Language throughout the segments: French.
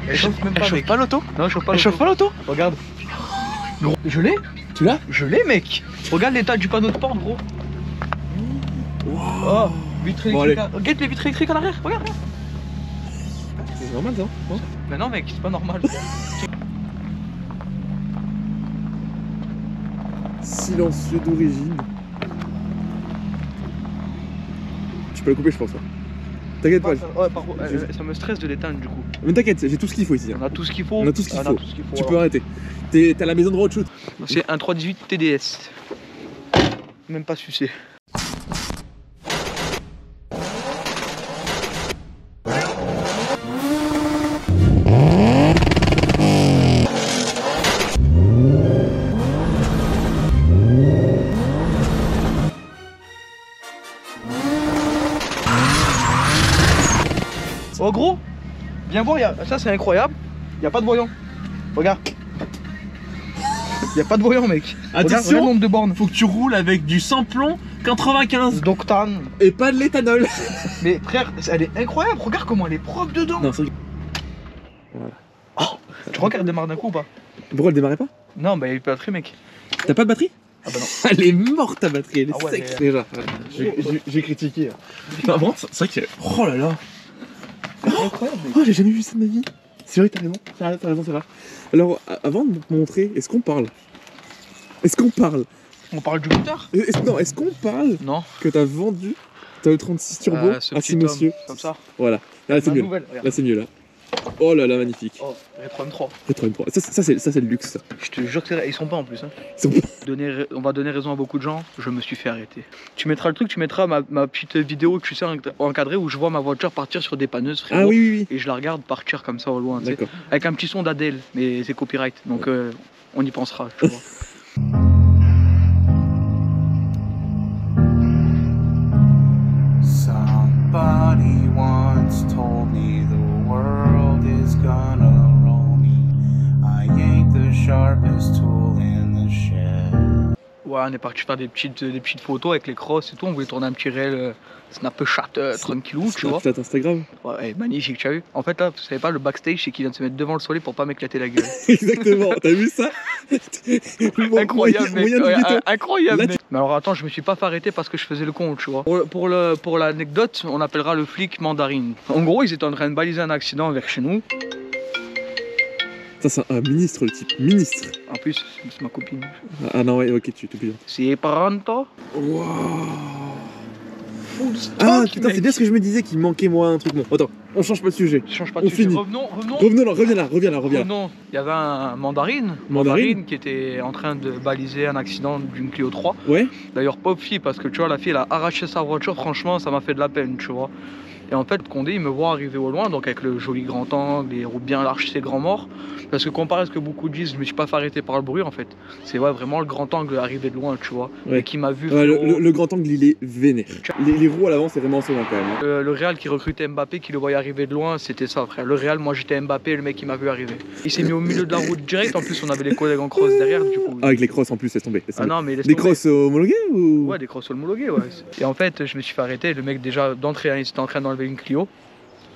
Elle chauffe même pas, chauffe mec. pas l'auto? Non, elle chauffe pas Elle chauffe pas l'auto? Regarde. Gros, je l'ai. Tu l'as? Je l'ai, mec. Regarde l'état du panneau de porte, gros. Oh, vitre Bon, électrique. Regarde les vitres électriques en arrière. Regarde. C'est normal ça, non? Mais non, mec, c'est pas normal. Silencieux d'origine. Tu peux le couper, je pense. T'inquiète pas. Ouais, par contre, ça me stresse de l'éteindre du coup. Mais t'inquiète, j'ai tout ce qu'il faut ici. On a tout ce qu'il faut. On a tout ce qu'il faut. Tu alors. peux arrêter. T'as la maison de roadshoot. C'est un 318 TDS. Même pas sucé. Oh gros, viens voir, ça c'est incroyable, il n'y a pas de voyant. Regarde. Il n'y a pas de voyant, mec. Attention, regarde le nombre de bornes. faut que tu roules avec du sans-plomb 95 d'octane. et pas de l'éthanol. Mais frère, elle est incroyable, regarde comment elle est propre dedans. Non, c'est... Voilà. Oh, tu crois qu'elle démarre d'un coup ou pas? Pourquoi elle démarrait pas? Non, bah il y a eu pas de batterie, mec. T'as pas de batterie? Ah bah non. Elle est morte ta batterie, elle est ouais, sec mais... déjà. J'ai critiqué. Non, vraiment, c'est vrai que... Oh là là. Incroyable, mec. Oh, j'ai jamais vu ça de ma vie. C'est vrai, t'as raison, c'est rare. Alors, avant de te montrer, est-ce qu'on parle? On parle du moteur? Non, est-ce qu'on parle Non. que t'as vendu ta E36 Turbo à ce monsieur? Comme ça. Voilà, là c'est mieux. Nouvelle, Là c'est mieux là. Oh là là, magnifique. Oh, Rétro M3. Rétro M3. Ça c'est le luxe ça. Je te jure que ils sont pas en plus. Hein. Ils sont pas... On va donner raison à beaucoup de gens, je me suis fait arrêter. Tu mettras le truc, tu mettras ma petite vidéo que tu sais encadrée où je vois ma voiture partir sur des panneuses, frérot. Ah oui. Et je la regarde partir comme ça au loin, tu sais. D'accord. Avec un petit son d'Adèle, mais c'est copyright, donc on y pensera, tu vois. Somebody once told me the world is gonna roll me. I ain't the sharpest tool in the shed. Ouais, on est parti faire des petites photos avec les crosses et tout. On voulait tourner un petit réel Snapchat tranquillou, tu vois. Snapchat Instagram. Ouais, magnifique, tu as vu. En fait, là, vous savez pas, le backstage, c'est qu'il vient de se mettre devant le soleil pour pas m'éclater la gueule. Exactement, t'as vu ça? Incroyable, mec. Ouais, incroyable, là, mec. Mais alors, attends, je me suis pas fait arrêter parce que je faisais le con, tu vois. Pour l'anecdote, on appellera le flic mandarine. En gros, ils étaient en train de baliser un accident vers chez nous. Ça, c'est un ministre, le type. Ministre. En plus, c'est ma copine. Ah non, ouais, ok, tu t'oublies. C'est pronto. Waouh. Stock, Ah putain, mec. c'est bien ce que je me disais qu'il manquait moi un truc. Bon, attends, on change pas de sujet. Je change pas de On sujet. finit. Revenons. Reviens là. Non, il y avait un mandarine qui était en train de baliser un accident d'une Clio 3. Ouais. D'ailleurs, pauvre fille, parce que tu vois, la fille elle a arraché sa voiture, franchement, ça m'a fait de la peine, tu vois. Et en fait, Condé, il me voit arriver au loin, donc avec le joli grand angle, les roues bien larges, ses grands morts. Parce que comparé à ce que beaucoup disent, je me suis pas fait arrêter par le bruit en fait. C'est vraiment le grand angle arrivé de loin, tu vois. Ouais. Et qui m'a vu. Ouais, le grand angle, il est vénère. Les roues à l'avant, c'est vraiment insolent quand même. Le Real qui recrutait Mbappé, qui le voyait arriver de loin, c'était ça, frère. Le Real, moi j'étais Mbappé, le mec il m'a vu arriver. Il s'est mis au milieu de la route direct, en plus on avait les collègues en cross derrière, du coup. Ah, avec les crosses en plus, laisse tomber. Ah non, mais laisse des tomber. crosses homologuées ou? Ouais, des crosses homologuées, ouais. Et en fait, je me suis fait arrêter. Le mec, déjà d'entrée, il était en train d'enlever une Clio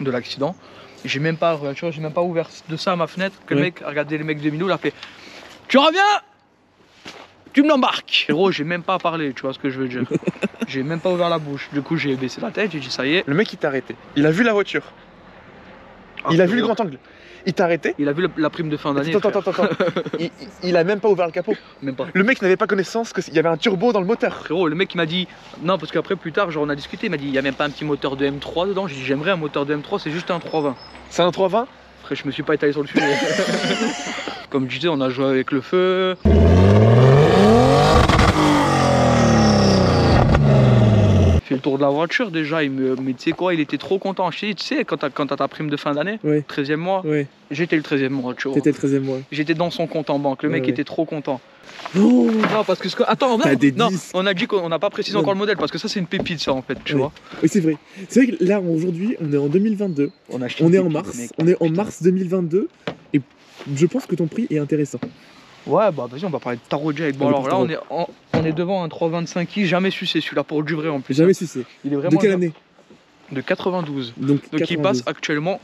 de l'accident. J'ai même pas ouvert de ça à ma fenêtre. Que le mec a regardé les mecs de Milou, il a fait: tu reviens, tu me l'embarques. Gros, j'ai même pas parlé, tu vois ce que je veux dire. J'ai même pas ouvert la bouche. Du coup, j'ai baissé la tête, j'ai dit ça y est. Le mec il t'a arrêté. Il a vu la voiture. Il a vu le grand angle. Il t'a arrêté. Il a vu la prime de fin d'année. Attends. il a même pas ouvert le capot. Même pas. Le mec n'avait pas connaissance qu'il y avait un turbo dans le moteur. Frérot, le mec il m'a dit non, parce qu'après plus tard, genre on a discuté, il m'a dit il y a même pas un petit moteur de M3 dedans. J'ai dit j'aimerais un moteur de M3, c'est juste un 320. C'est un 320. Après, je me suis pas étalé sur le sujet. Comme je disais, on a joué avec le feu. Fait le tour de la voiture déjà, mais tu sais quoi, il était trop content. Je t'ai dit, tu sais, quand t'as ta prime de fin d'année, 13e mois, j'étais le 13e mois, tu vois. T'étais le 13e mois. J'étais dans son compte en banque, le mec était trop content. Oh. Non, parce que. Attends, non, on a dit qu'on n'a pas précisé encore le modèle, parce que ça c'est une pépite, ça en fait, tu vois. Oui, c'est vrai. C'est vrai que là, aujourd'hui, on est en 2022. On est en mars. On est en mars 2022. Et je pense que ton prix est intéressant. Ouais, bah vas-y, on va parler de tarot Jake. Bon, alors là, on est devant un 325i, jamais sucé celui-là pour du vrai en plus. Jamais sucé. Il est vraiment. De quelle année? De 92. Donc il passe actuellement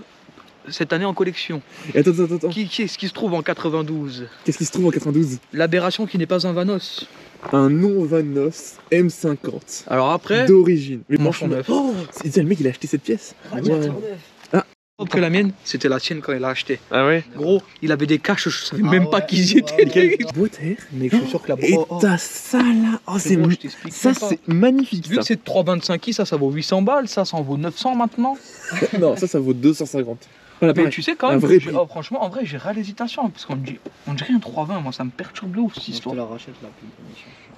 cette année en collection. Et attends. Qui est-ce qui se trouve en 92? Qu'est-ce qui se trouve en 92? L'aberration qui n'est pas un Vanos. Un non-Vanos M50. Alors après, D'origine. Mais manchon neuf. Oh, c'est le mec, il a acheté cette pièce. Ouais. que la mienne, c'était la tienne quand il l'a acheté. Ah ouais? Gros, il avait des caches, je savais même pas qu'ils y étaient. Beau terre. Mais je suis sûr que la Et t'as ça là. Oh, c'est Gros, je t'explique ça, même pas. c'est magnifique. Vu Ça. que c'est 3,25 ça vaut 800 balles, ça en vaut 900 maintenant. Non, ça vaut 250. Voilà, Mais pareil. tu sais quand Un même, vrai que prix. oh, franchement, en vrai, j'ai ras l'hésitation, parce qu'on dirait un 3,20, moi ça me perturbe de ouf cette histoire. Je te la rachète la pub.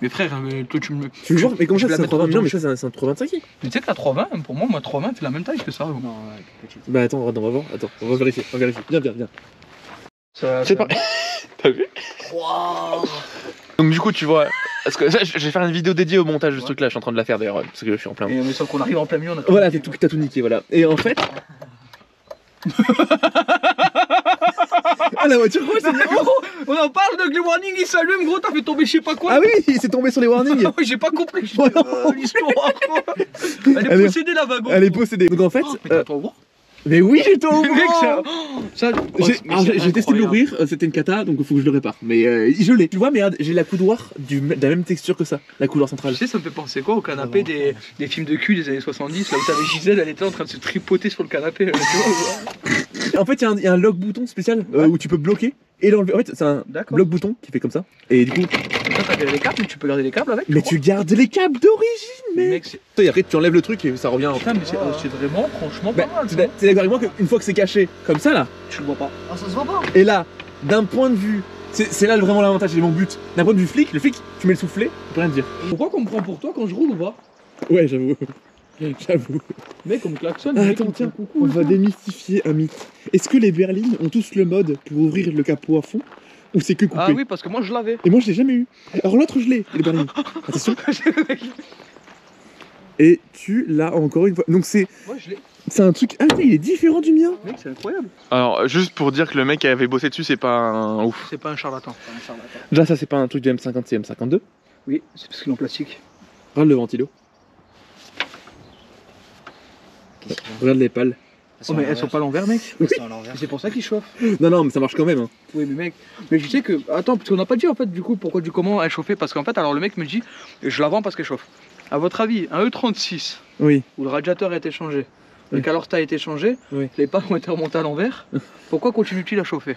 Mais frère, toi tu me. Tu le vois, mais comment je ça vais la c'est un mettre 320 dedans. mais ça c'est un 325. Mais tu sais que la 3,20, pour moi 3,20 fait la même taille que ça. Non, ouais, petite. Bah attends, on va voir. Attends, on va vérifier. Viens. Ça- C'est pas. T'as vu? Donc du coup tu vois, parce que ça, je vais faire une vidéo dédiée au montage de ce truc là, je suis en train de la faire d'ailleurs, parce que je suis en plein. Et mais sauf qu'on arrive en plein milieu, on a Voilà, t'as tout niqué, voilà. Et en fait. Ah la voiture rouge, c'est bien. Gros, on en parle de que le warning il s'allume, gros, t'as fait tomber je sais pas quoi. Ah oui, il s'est tombé sur les warnings. Ah oui, j'ai pas compris l'histoire. Elle est Elle est- possédée la wagon. Elle est possédée. Donc en fait. Oh, mais t'as ton Mais oui, j'étais au mec, ça. courant. Ça, J'ai testé de l'ouvrir, c'était une cata, donc il faut que je le répare. Mais je l'ai. Tu vois, mais regarde, j'ai la coudoir de la même texture que ça, la coudoir centrale. Tu sais, ça me fait penser quoi au canapé des films de cul des années 70, là où t'avais Gisèle, elle était en train de se tripoter sur le canapé. Tu vois, En fait, il y a un lock bouton spécial où tu peux bloquer et l'enlever. En fait, c'est un d'accord. bloc bouton qui fait comme ça. Et du coup, Toi, t'avais les câbles, mais tu peux garder les câbles avec. mais tu gardes les câbles d'origine, Mais mec. mec, c'est. Et après, tu enlèves le truc et ça revient. Putain, mais c'est vraiment, franchement, Bah, pas mal. ça. t'es d'accord avec moi qu'une fois que c'est caché comme ça là, Tu le vois pas. Ah, ça se voit pas. et là, d'un point de vue, c'est là vraiment l'avantage, c'est mon but. D'un point de vue flic, le flic, tu mets le soufflet, tu peux rien te dire. Pourquoi qu'on me prend pour toi quand je roule ou pas? Ouais, j'avoue. J'avoue. Mec, on me klaxonne. Ah, mec, attends, on tiens, fait coucou, on va démystifier un mythe. Est-ce que les berlines ont tous le mode pour ouvrir le capot à fond ou c'est que coupé? Ah oui, parce que moi je l'avais. Et moi je l'ai jamais eu. Alors l'autre je l'ai, les berlines. Attention. Et tu l'as encore une fois. Donc c'est Moi je l'ai. un truc. Ah putain, il est différent du mien. Mec, c'est incroyable. Alors juste pour dire que le mec qui avait bossé dessus c'est pas un ouf. C'est pas un charlatan. Déjà ça c'est pas un truc de M50, c'est M52. Oui, c'est parce qu'il est en plastique. Regarde le ventilo. Regarde les pales. Oh, mais elles sont pas à l'envers, mec. Elles sont à l'envers. C'est pour ça qu'ils chauffent. Non mais ça marche quand même. Hein. Oui, mais mec, mais je sais que. Attends, parce qu'on n'a pas dit en fait du coup pourquoi du comment elle chauffait. Parce qu'en fait, alors le mec me dit, je la vends parce qu'elle chauffe. À votre avis, un E36 Oui. où le radiateur a été changé, Oui. le calorta a été changé, Oui. les pales ont été remontées à l'envers, pourquoi continue-t-il à chauffer?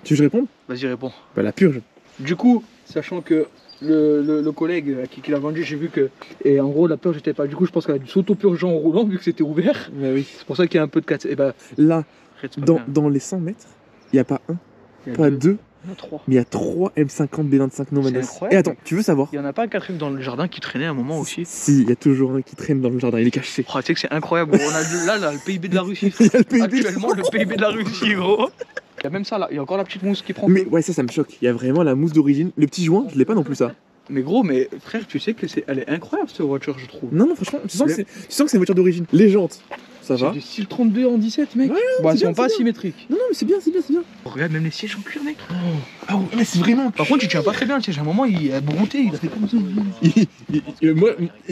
Tu veux que je réponde? Vas-y, réponds. Bah la purge. Du coup, sachant que le collègue à qui l'a vendu, j'ai vu que. Et en gros, la purge n'était pas. Du coup, je pense qu'elle a dû s'auto-purger en roulant vu que c'était ouvert. Bah oui. C'est pour ça qu'il y a un peu de 4. Et bah, Là, arrête, c'est pas bien. dans les 100 mètres, il n'y a pas un, Il y a pas deux, deux, il y en a trois. mais il y a 3 M50 B25 non C'est Manos. incroyable. Et attends, tu veux savoir? Il y en a pas un quatrième dans le jardin qui traînait à un moment aussi. Si, il y a toujours un qui traîne dans le jardin, il est caché. Oh, tu sais que c'est incroyable, gros. On a là, le PIB de la Russie. Il y a le PIB. Actuellement, le PIB de la Russie, gros. Il y a même ça là, il y a encore la petite mousse qui prend. Mais ouais, ça me choque. Il y a vraiment la mousse d'origine. Le petit joint, je l'ai pas non plus ça. Mais gros, mais frère, tu sais que elle est incroyable cette voiture, je trouve. Non, franchement, tu sens que c'est une voiture d'origine. Les jantes, ça va. C'est du style 32 en 17, mec. Ouais, Bon, elles c'est sont bien, pas c'est bien. asymétriques. Non, mais c'est bien. Regarde, même les sièges en cuir, mec. Ah ouais, mais c'est vraiment. Par contre, tu tiens pas très bien le siège. À un moment, il a brouté, il a fait comme ça.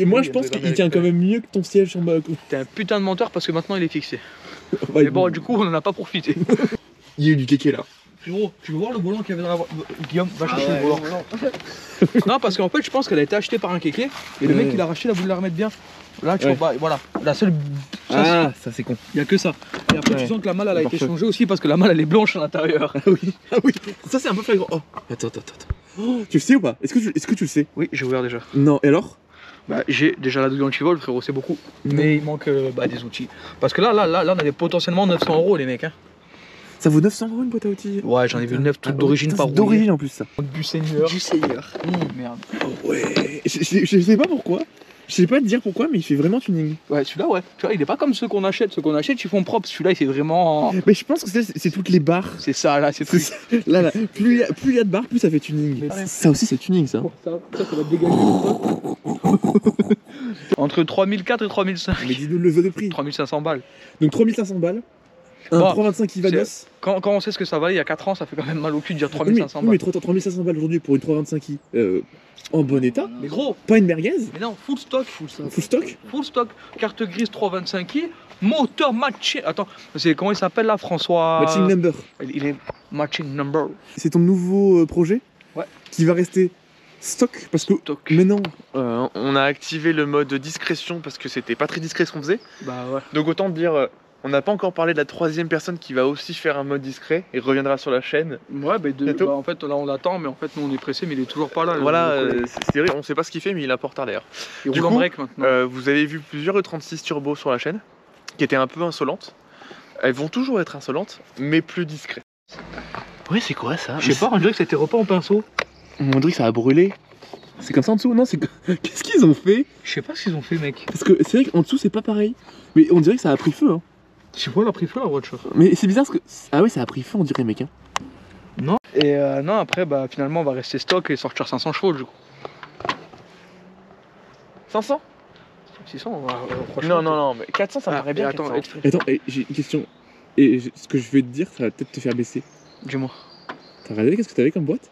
Moi, je pense qu'il tient quand même mieux que ton siège sur ma. T'es un putain de menteur parce que maintenant il est fixé. Ouais, Mais bon, du coup, on en a pas profité. il y a eu du kéké là. Gros, tu veux voir le volant qu'il y avait dans la voiture? Guillaume, va chercher le volant. Non, parce qu'en fait, je pense qu'elle a été achetée par un kéké et le mec, il a racheté, il a voulu la remettre bien. Là, tu Ouais. vois, bah, voilà. La seule. Ah, ça c'est con. Il y a que ça. Et après, Ouais. tu sens que la malle, elle a été Parfait. changée aussi parce que la malle, elle est blanche à l'intérieur. Ah oui, ça c'est un peu flagrant. Oh, attends. Oh, tu le sais ou pas? Est-ce que tu le sais? Oui, j'ai ouvert déjà. Non, et alors? Bah, j'ai déjà la douille anti-vol, frérot, c'est beaucoup. Mais il manque des outils. Parce que là, on avait potentiellement 900 € les mecs. Hein. Ça vaut 900 € une boîte à outils? Ouais, j'en ai vu une neuve toute d'origine, pas rouillée. D'origine en plus ça. Du Seigneur. Du Seigneur. Merde. Ouais. Je sais pas pourquoi. Je sais pas te dire pourquoi, mais il fait vraiment tuning. Ouais, celui-là, ouais. Tu vois, il est pas comme ceux qu'on achète. Ceux qu'on achète, ils font propre. Celui-là, il fait vraiment. Mais je pense que c'est toutes les barres. C'est ça, là, c'est C'est plus. ça. Là, plus il y a de barres, plus ça fait tuning. Mais- Ça aussi c'est tuning ça. Ça va te dégager. Entre 3004 et 3005. Mais dis-nous le jeu de prix. 3500 balles. Donc 3500 balles. Un Bon, 325 Ivanos. Quand on sait ce que ça valait il y a 4 ans, ça fait quand même mal au cul de dire Oui, mais 3500 balles. mais 3500 balles aujourd'hui pour une 325 i. En bon état. Mais gros, Pas une merguez. mais non, full stock. Full stock. Full stock, carte grise 325i, moteur matching. Attends, c'est comment il s'appelle là, François Matching number. Il est matching number. C'est ton nouveau projet. Ouais. Qui va rester stock parce que Stock. maintenant. On a activé le mode discrétion parce que c'était pas très discret ce qu'on faisait. Bah ouais. Donc autant te dire, on n'a pas encore parlé de la troisième personne qui va aussi faire un mode discret et reviendra sur la chaîne. Ouais, Bientôt. en fait là on l'attend, mais en fait nous on est pressé, mais il est toujours pas là. Voilà, le collègue. c'est vrai, on sait pas ce qu'il fait mais il apporte d'ailleurs. Il du roule en coup, break maintenant. Vous avez vu plusieurs E36 Turbo sur la chaîne qui étaient un peu insolentes. Elles vont toujours être insolentes mais plus discrètes. Ouais, c'est quoi ça? Je sais pas, on dirait que c'était repas en pinceau. On dirait que ça a brûlé. C'est comme ça en dessous. Non, c'est. Qu'est-ce qu'ils ont fait? Je sais pas ce qu'ils ont fait, mec. Parce que c'est vrai qu'en dessous c'est pas pareil. Mais on dirait que ça a pris feu. Hein. Je sais pas, elle a pris feu la voiture. Mais c'est bizarre parce que. Ah ouais, ça a pris feu, on dirait, mec. Hein. Non. Et non, après, bah finalement on va rester stock et sortir 500 chevaux du coup. 500? 600, on va, franchement. Non, mais 400 ça me paraît bien. Attends, 400. Attends, j'ai une question. Et ce que je vais te dire, ça va peut-être te faire baisser. dis-moi. T'as regardé qu'est-ce que t'avais comme boîte?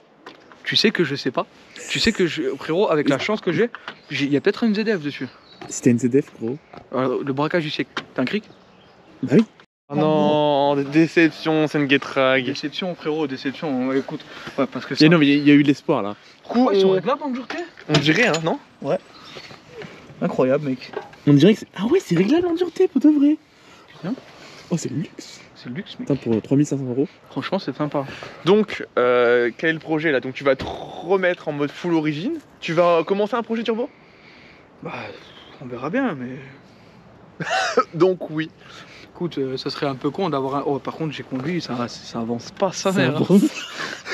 Tu sais que je sais pas. Tu sais que frérot, avec la chance que j'ai, il y a peut-être une ZDF dessus. C'était une ZDF, gros. Alors, le braquage du siècle, t'as un cric? Bah oui. Oh non, déception, c'est une guetrag. Déception, frérot, déception. Écoute, ouais, parce que Et non, mais il y a eu de l'espoir là. Quoi, ils sont réglables en dureté? On dirait, hein, non? Incroyable, mec. On dirait que c'est. Ah ouais, c'est réglable en dureté, pour de vrai. Bien. Oh, c'est le luxe. C'est le luxe, mec. Putain, pour 3500 €. Franchement, c'est sympa. Donc, quel est le projet là? Donc tu vas te remettre en mode full origine. Tu vas commencer un projet turbo? Bah, on verra bien, mais. Donc oui. Écoute, ça serait un peu con d'avoir un. Oh, par contre, j'ai conduit, ça avance pas, sa Ça mère. Hein. avance.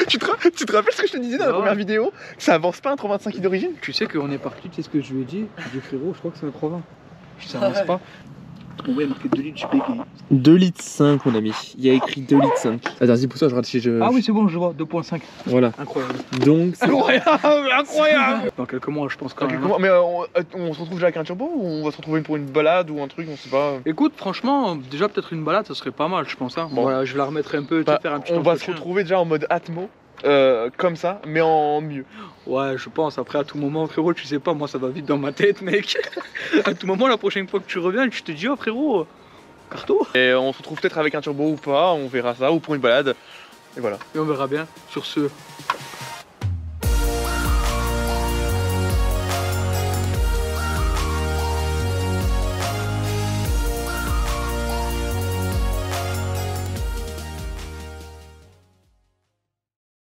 tu te rappelles ce que je te disais dans la Ouais. première vidéo? Que ça avance pas un 325i d'origine? Tu sais qu'on est parti, tu sais ce que je lui ai dit? Je lui ai dit, frérot, je crois que c'est un 320. Ça avance pas. On voit marqué 2 litres, j'ai payé. 2 litres 5, mon ami. Il y a écrit 2 litres 5. Attends, vas-y, pour ça, je rate si je. Ah oui, c'est bon, je vois, 2.5. Voilà. Incroyable. Donc, c'est. Incroyable. Dans quelques mois, je pense quand même. Mais on se retrouve déjà avec un turbo ou on va se retrouver pour une balade ou un truc, on sait pas. Écoute, franchement, déjà peut-être une balade, ça serait pas mal, je pense. Hein. Bon. Voilà, je la remettrai un peu, tu Bah, sais, faire un petit on va se entretien. retrouver déjà en mode Atmo, comme ça, mais en mieux. Ouais, je pense. Après, à tout moment, frérot, tu sais pas, moi, ça va vite dans ma tête, mec. À tout moment, la prochaine fois que tu reviens, tu te dis, oh frérot, carto. Et on se retrouve peut-être avec un turbo ou pas, on verra ça, ou pour une balade. Et voilà. Et on verra bien. Sur ce,